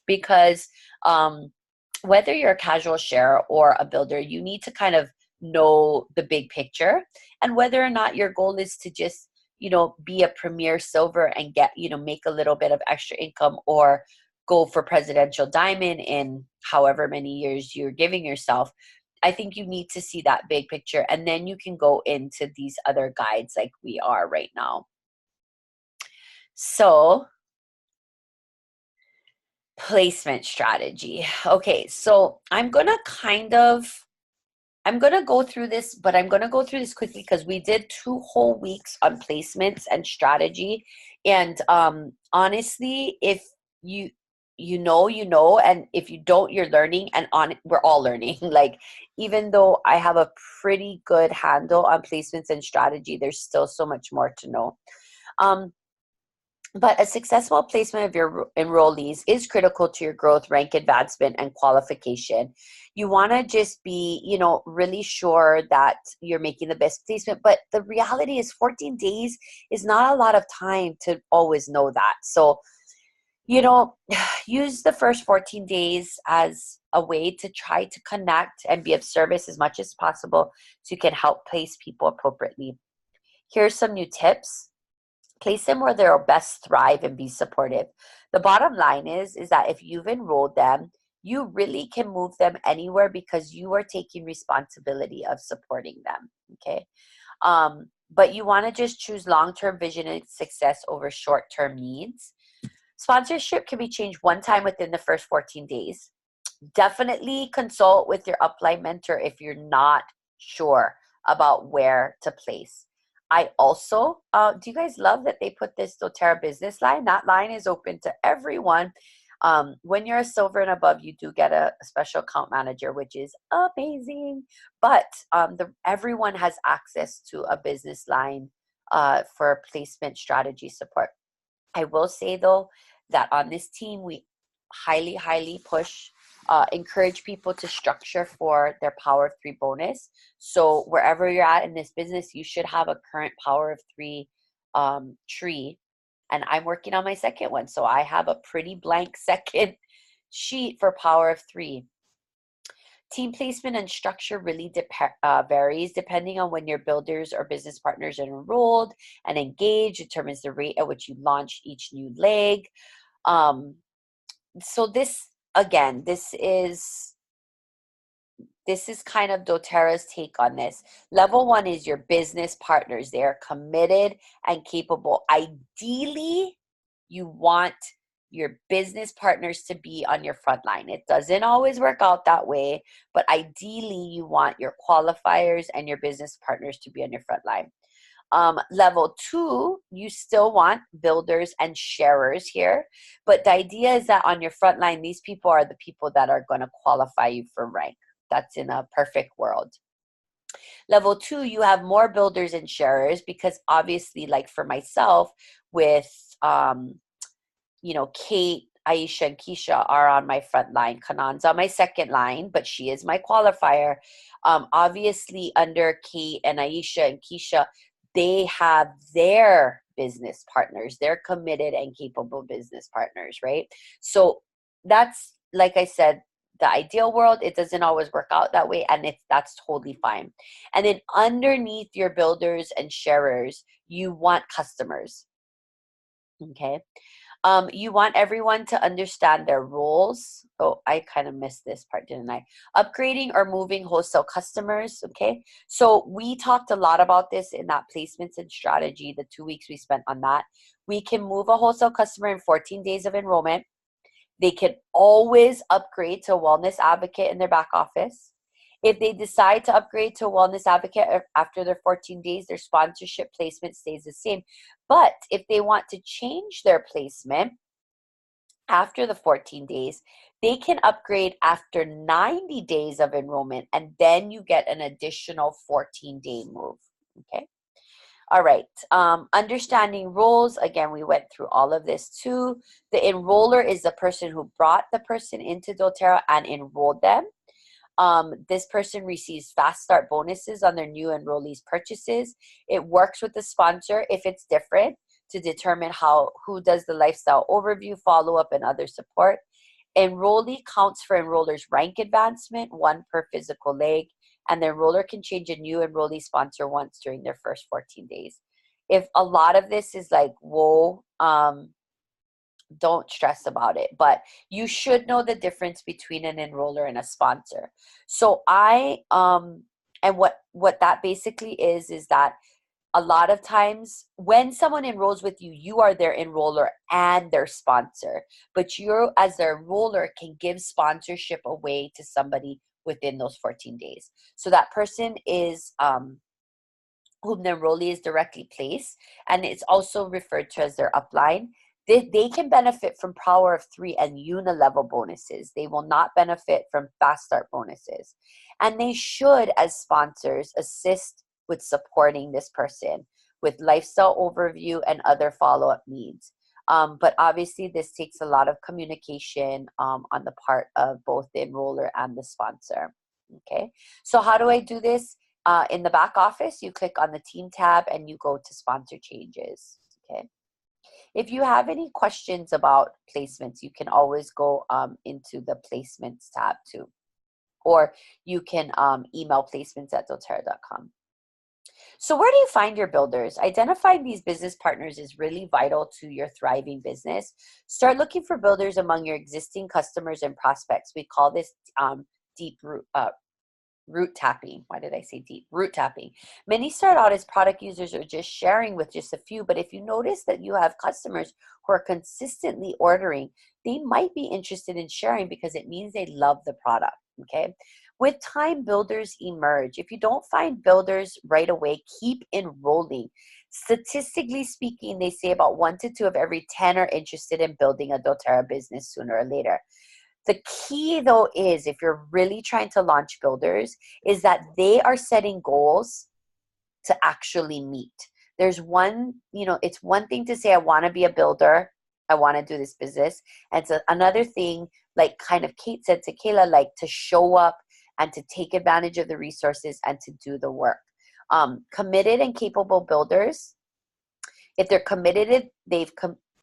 because whether you're a casual sharer or a builder, you need to kind of know the big picture, and whether or not your goal is to just be a premier silver and get, make a little bit of extra income, or go for presidential diamond in however many years you're giving yourself. I think you need to see that big picture, and then you can go into these other guides like we are right now. So, placement strategy. Okay, so I'm going to go through this, but I'm going to go through this quickly because we did 2 whole weeks on placements and strategy. And honestly, if you know, and if you don't, you're learning, and we're all learning. Like, even though I have a pretty good handle on placements and strategy, there's still so much more to know. But a successful placement of your enrollees is critical to your growth, rank advancement, and qualification. You want to just be, really sure that you're making the best placement. But the reality is 14 days is not a lot of time to always know that. So, use the first 14 days as a way to try to connect and be of service as much as possible so you can help place people appropriately. Here's some new tips. Place them where they'll best thrive and be supportive. The bottom line is that if you've enrolled them, you really can move them anywhere because you are taking responsibility of supporting them. Okay. But you want to just choose long-term vision and success over short-term needs. Sponsorship can be changed one time within the first 14 days. Definitely consult with your upline mentor if you're not sure about where to place. I also, do you guys love that they put this Doterra business line? That line is open to everyone. When you're a silver and above, you do get a special account manager, which is amazing. But everyone has access to a business line for placement strategy support. I will say, though, that on this team, we highly, highly encourage people to structure for their Power of 3 bonus. So wherever you're at in this business, you should have a current Power of 3 tree. And I'm working on my second one. So I have a pretty blank second sheet for Power of 3. Team placement and structure really varies depending on when your builders or business partners are enrolled and engaged, determines the rate at which you launch each new leg. So this is kind of Doterra's take on this. Level 1 is your business partners. They are committed and capable. Ideally, you want your business partners to be on your front line. It doesn't always work out that way, but ideally, you want your qualifiers and your business partners to be on your front line. Level 2, you still want builders and sharers here. But the idea is that on your front line, these people are the people that are going to qualify you for rank. That's in a perfect world. Level 2, you have more builders and sharers because obviously, like for myself, with, Kate, Aisha, and Keisha are on my front line. Kanan's on my second line, but she is my qualifier. Obviously, under Kate and Aisha and Keisha, they have their business partners. They're committed and capable business partners, right? So that's, like I said, the ideal world. It doesn't always work out that way, and that's totally fine. And then underneath your builders and sharers, you want customers. Okay. You want everyone to understand their roles. Oh, I kind of missed this part, didn't I? Upgrading or moving wholesale customers. Okay. So we talked a lot about this in that placements and strategy, the 2 weeks we spent on that. We can move a wholesale customer in 14 days of enrollment. They can always upgrade to a wellness advocate in their back office. If they decide to upgrade to a wellness advocate after their 14 days, their sponsorship placement stays the same. But if they want to change their placement after the 14 days, they can upgrade after 90 days of enrollment, and then you get an additional 14-day move. Okay. All right. Understanding roles. Again, we went through all of this too. The enroller is the person who brought the person into Doterra and enrolled them. This person receives fast start bonuses on their new enrollees purchases. It works with the sponsor if it's different to determine who does the lifestyle overview, follow-up, and other support. Enrollee counts for enroller's rank advancement, 1 per physical leg, and the enroller can change a new enrollee sponsor once during their first 14 days. If a lot of this is like, whoa, don't stress about it, but you should know the difference between an enroller and a sponsor. So and what that basically is that a lot of times when someone enrolls with you, you are their enroller and their sponsor, but you as their enroller can give sponsorship away to somebody within those 14 days. So that person is whom the enrollee is directly placed, and it's also referred to as their upline. They can benefit from Power of 3 and unilevel bonuses. They will not benefit from fast start bonuses. And they should, as sponsors, assist with supporting this person with lifestyle overview and other follow-up needs. But obviously this takes a lot of communication on the part of both the enroller and the sponsor. Okay, so how do I do this? In the back office, you click on the team tab and you go to sponsor changes. Okay. If you have any questions about placements, you can always go into the placements tab too. Or you can email placements@doterra.com. So where do you find your builders? Identifying these business partners is really vital to your thriving business. Start looking for builders among your existing customers and prospects. We call this deep root tapping. Why did I say deep? Root tapping. Many start out as product users or just sharing with just a few, but if you notice that you have customers who are consistently ordering, they might be interested in sharing because it means they love the product, okay? With time, builders emerge. If you don't find builders right away, keep enrolling. Statistically speaking, they say about 1 to 2 of every 10 are interested in building a doTERRA business sooner or later. The key, though, is if you're really trying to launch builders, is that they are setting goals to actually meet. There's one, it's one thing to say, I want to be a builder. I want to do this business. And it's another thing, like kind of Kate said to Kayla, like to show up and to take advantage of the resources and to do the work. Committed and capable builders, if they're committed,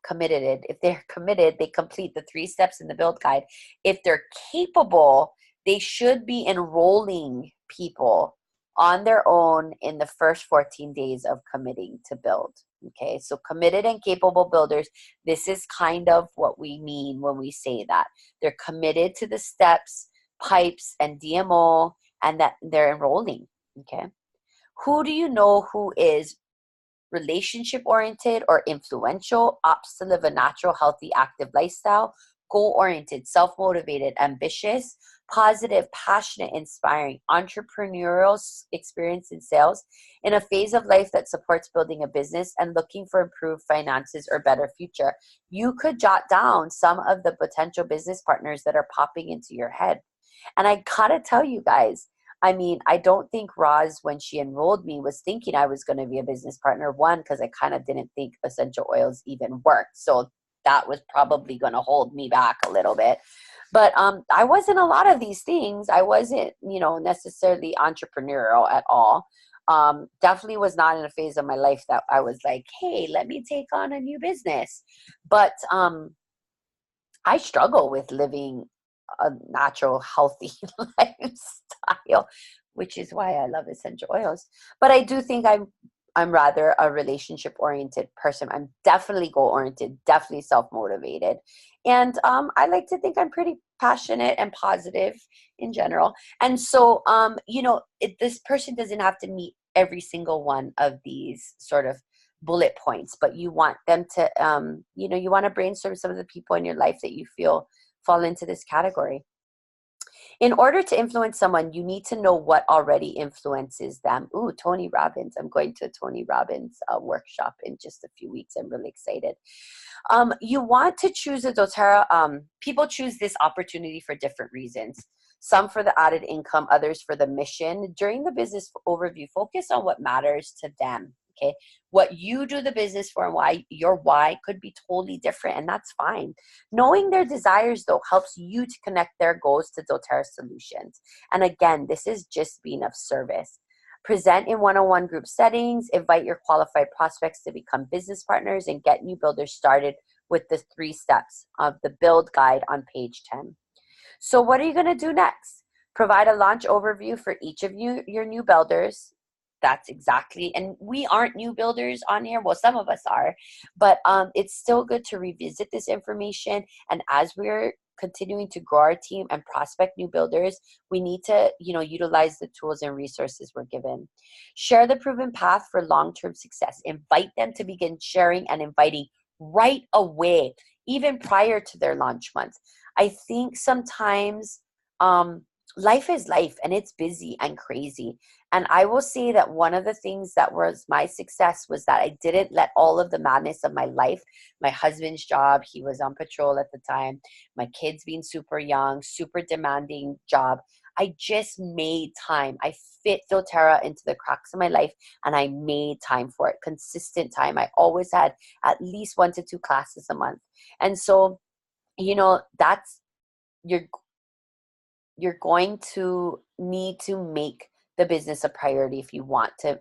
committed it. If they're committed, they complete the 3 steps in the build guide. If they're capable, they should be enrolling people on their own in the first 14 days of committing to build. Okay, so committed and capable builders, this is kind of what we mean when we say that. They're committed to the steps, pipes, and DMO, and that they're enrolling. Okay, who do you know who is relationship oriented or influential, opts to live a natural, healthy, active lifestyle, goal oriented, self motivated, ambitious, positive, passionate, inspiring, entrepreneurial experience in sales, in a phase of life that supports building a business and looking for improved finances or better future? You could jot down some of the potential business partners that are popping into your head. And I gotta tell you guys, I mean, I don't think Roz, when she enrolled me, was thinking I was going to be a business partner. One, because I kind of didn't think essential oils even worked. So that was probably going to hold me back a little bit. But I wasn't a lot of these things. I wasn't, necessarily entrepreneurial at all. Definitely was not in a phase of my life that I was like, hey, let me take on a new business. But I struggle with living a natural, healthy lifestyle, which is why I love essential oils. But I do think I'm rather a relationship oriented person. I'm definitely goal oriented, definitely self motivated, and I like to think I'm pretty passionate and positive in general. And so, this person doesn't have to meet every single one of these sort of bullet points, but you want them to, you want to brainstorm some of the people in your life that you feel fall into this category. In order to influence someone, you need to know what already influences them. Ooh, Tony Robbins. I'm going to a Tony Robbins workshop in just a few weeks. I'm really excited. You want to choose a doTERRA. People choose this opportunity for different reasons. Some for the added income, others for the mission. During the business overview, focus on what matters to them. Okay, what you do the business for and why, your why could be totally different, and that's fine. Knowing their desires, though, helps you to connect their goals to doTERRA solutions. And again, this is just being of service. Present in one-on-one group settings, invite your qualified prospects to become business partners, and get new builders started with the 3 steps of the build guide on page 10. So what are you going to do next? Provide a launch overview for each of your new builders. That's exactly, and we aren't new builders on here. Well, some of us are, but it's still good to revisit this information. And as we're continuing to grow our team and prospect new builders, we need to, utilize the tools and resources we're given. Share the proven path for long-term success. Invite them to begin sharing and inviting right away, even prior to their launch months. I think sometimes life is life, and it's busy and crazy. And I will say that one of the things that was my success was that I didn't let all of the madness of my life, my husband's job, he was on patrol at the time, my kids being super young, super demanding job. I just made time. I fit Doterra into the cracks of my life, and I made time for it, consistent time. I always had at least 1 to 2 classes a month. And so, that's, you're going to need to make the business a priority if you want to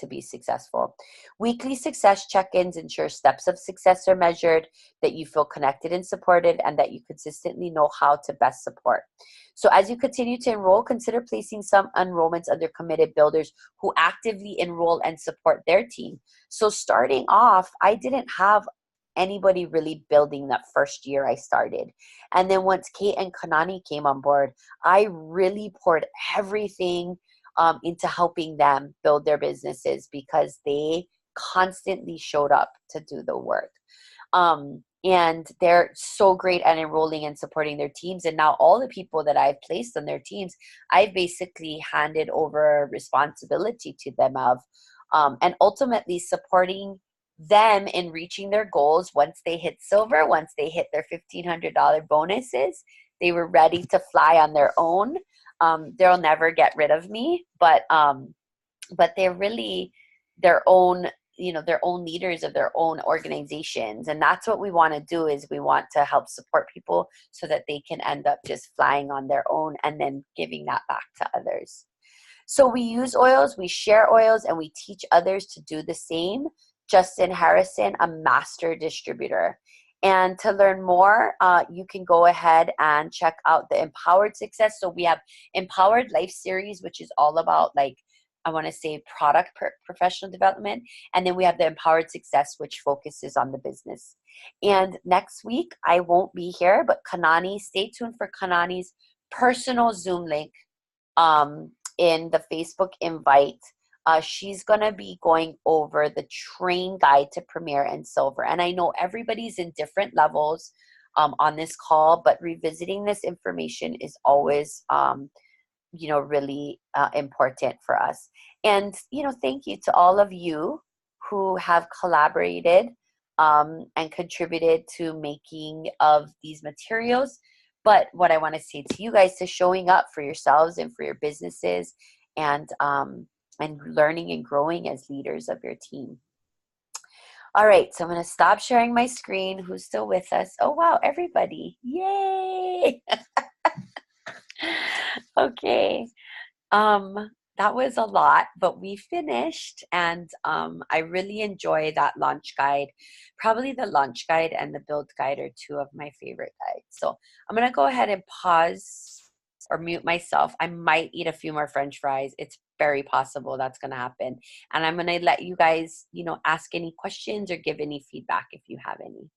be successful. Weekly success check-ins ensure steps of success are measured, that you feel connected and supported, and that you consistently know how to best support. So as you continue to enroll, consider placing some enrollments under committed builders who actively enroll and support their team. So starting off, I didn't have anybody really building that first year I started. And then once Kate and Kanani came on board, I really poured everything into helping them build their businesses, because they constantly showed up to do the work. And they're so great at enrolling and supporting their teams. And now all the people that I've placed on their teams, I've basically handed over responsibility to them of, and ultimately supporting them in reaching their goals. Once they hit silver, once they hit their $1,500 bonuses, they were ready to fly on their own. They'll never get rid of me, but they're really their own, their own leaders of their own organizations. And that's what we want to do, is we want to help support people so that they can end up just flying on their own and then giving that back to others. So we use oils, we share oils, and we teach others to do the same. Justin Harrison, a master distributor. And to learn more, you can go ahead and check out the Empowered Success. So we have Empowered Life Series, which is all about, like, I want to say product professional development. And then we have the Empowered Success, which focuses on the business. And next week, I won't be here, but Kanani, stay tuned for Kanani's personal Zoom link in the Facebook invite. She's going to be going over the train guide to Premier and Silver. And I know everybody's in different levels on this call, but revisiting this information is always, really important for us. And, thank you to all of you who have collaborated and contributed to making of these materials. But what I want to say to you guys is showing up for yourselves and for your businesses, and learning and growing as leaders of your team. All right, so I'm going to stop sharing my screen. Who's still with us? Oh, wow, everybody. Yay! Okay. That was a lot, but we finished, and I really enjoy that launch guide. Probably the launch guide and the build guide are two of my favorite guides. So I'm going to go ahead and pause or mute myself. I might eat a few more French fries. It's very possible that's going to happen. And I'm going to let you guys, ask any questions or give any feedback if you have any.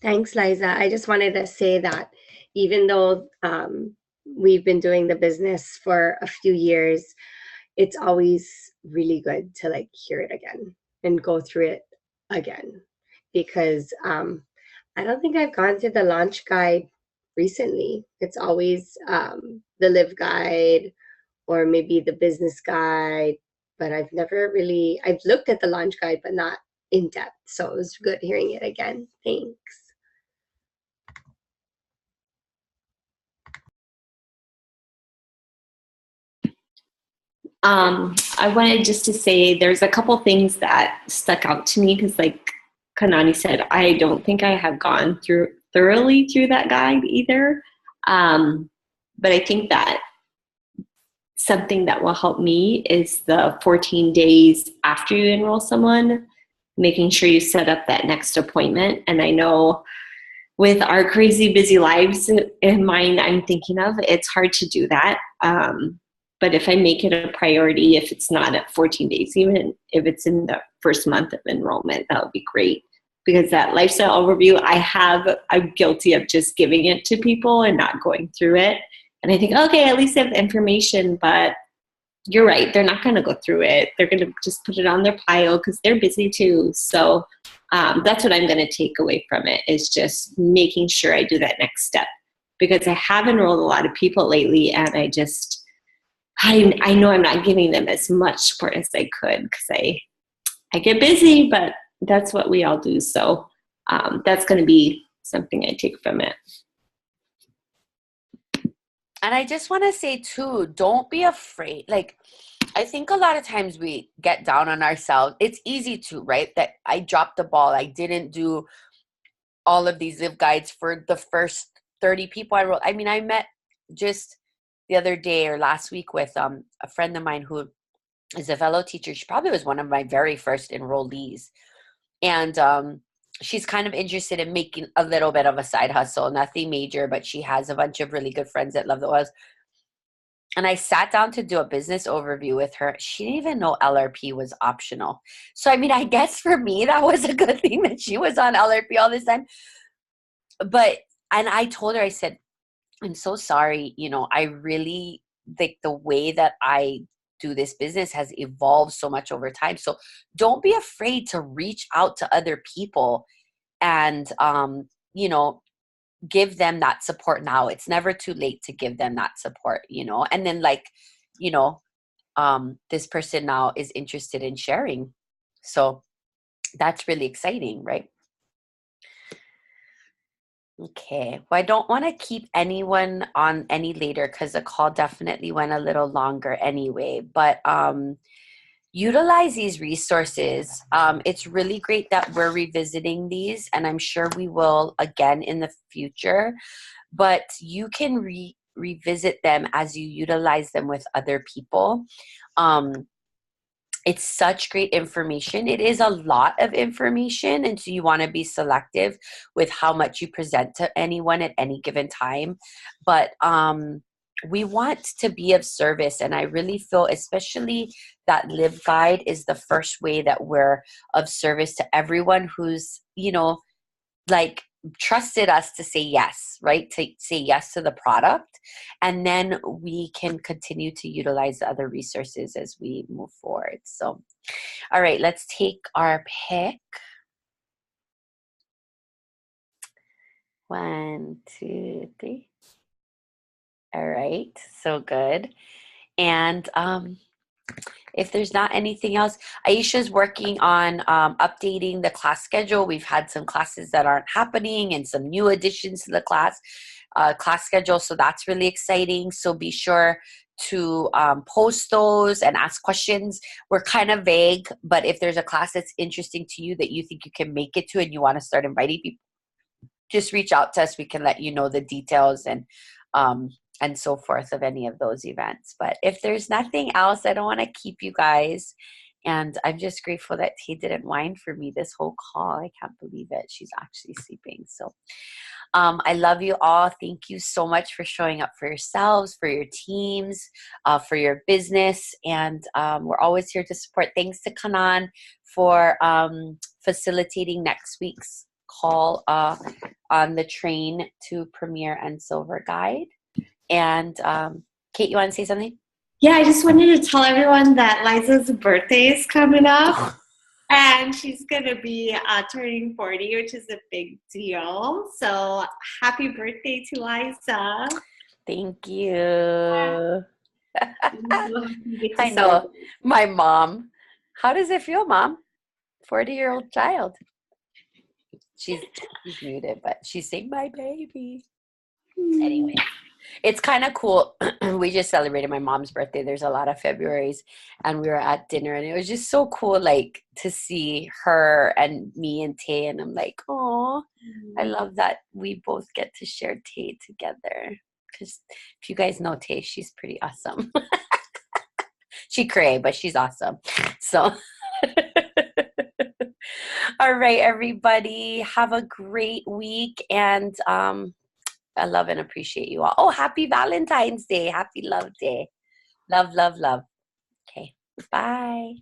Thanks, Liza. I just wanted to say that even though we've been doing the business for a few years, it's always really good to hear it again and go through it again, because I don't think I've gone through the launch guide recently. It's always the live guide or maybe the business guide, but I've looked at the launch guide, but not in depth. So it was good hearing it again. Thanks. I wanted just to say there's a couple things that stuck out to me, because like Kanani said, I don't think I have gone thoroughly through that guide either. But I think that something that will help me is the 14 days after you enroll someone, making sure you set up that next appointment. And I know with our crazy busy lives in mine, I'm thinking of, it's hard to do that. But if I make it a priority, if it's not at 14 days, even if it's in the first month of enrollment, that would be great. Because that lifestyle overview, I'm guilty of just giving it to people and not going through it. And I think, okay, at least they have the information, but you're right. They're not going to go through it. They're going to just put it on their pile because they're busy too. So that's what I'm going to take away from it, is just making sure I do that next step, because I have enrolled a lot of people lately, and I know I'm not giving them as much support as I could, because I get busy, but that's what we all do. So that's going to be something I take from it. And I just want to say too, don't be afraid. Like, I think a lot of times we get down on ourselves. It's easy to, right? That I dropped the ball. I didn't do all of these live guides for the first 30 people I wrote. I mean, I met just the other day or last week with a friend of mine who is a fellow teacher. She probably was one of my very first enrollees. And she's kind of interested in making a little bit of a side hustle, nothing major, but she has a bunch of really good friends that love the oils. And I sat down to do a business overview with her. She didn't even know LRP was optional. So, I mean, I guess for me, that was a good thing that she was on LRP all this time. And I told her, I said, I'm so sorry. I really think the way that I do this business has evolved so much over time. So don't be afraid to reach out to other people and, give them that support now. It's never too late to give them that support, and then this person now is interested in sharing. So that's really exciting, right? Okay. Well, I don't want to keep anyone on any later because the call definitely went a little longer anyway, but utilize these resources. It's really great that we're revisiting these, and I'm sure we will again in the future, but you can revisit them as you utilize them with other people. It's such great information. It is a lot of information, and so you want to be selective with how much you present to anyone at any given time. But we want to be of service, and I really feel especially that Live Guide is the first way that we're of service to everyone who's, trusted us to say yes, right? To say yes to the product. And then we can continue to utilize the other resources as we move forward. So, all right, let's take our pick. 1, 2, 3. All right, so good. And if there's not anything else, Aisha's working on updating the class schedule. We've had some classes that aren't happening and some new additions to the class schedule. So that's really exciting. So be sure to post those and ask questions. We're kind of vague, but if there's a class that's interesting to you that you think you can make it to and you want to start inviting people, just reach out to us. We can let you know the details and so forth of any of those events. But if there's nothing else, I don't want to keep you guys. And I'm just grateful that Tay didn't whine for me this whole call. I can't believe it. She's actually sleeping. So I love you all. Thank you so much for showing up for yourselves, for your teams, for your business. And we're always here to support. Thanks to Kanan for facilitating next week's call on the train to Premier and Silver Guide. And Kate, you want to say something? Yeah, I just wanted to tell everyone that Liza's birthday is coming up. And she's going to be turning 40, which is a big deal. So happy birthday to Liza. Thank you. I know. My mom. How does it feel, Mom? 40-year-old child. She's muted, but she's saying my baby. Anyway. It's kind of cool. We just celebrated my mom's birthday. There's a lot of Februarys, and we were at dinner, and it was just so cool, like, to see her and me and Tay, and I'm like, oh, I love that we both get to share Tay together. Because if you guys know Tay, she's pretty awesome. She cray, but she's awesome. So, all right, everybody, have a great week, and I love and appreciate you all. Oh, happy Valentine's Day. Happy Love Day. Love, love, love. Okay. Bye.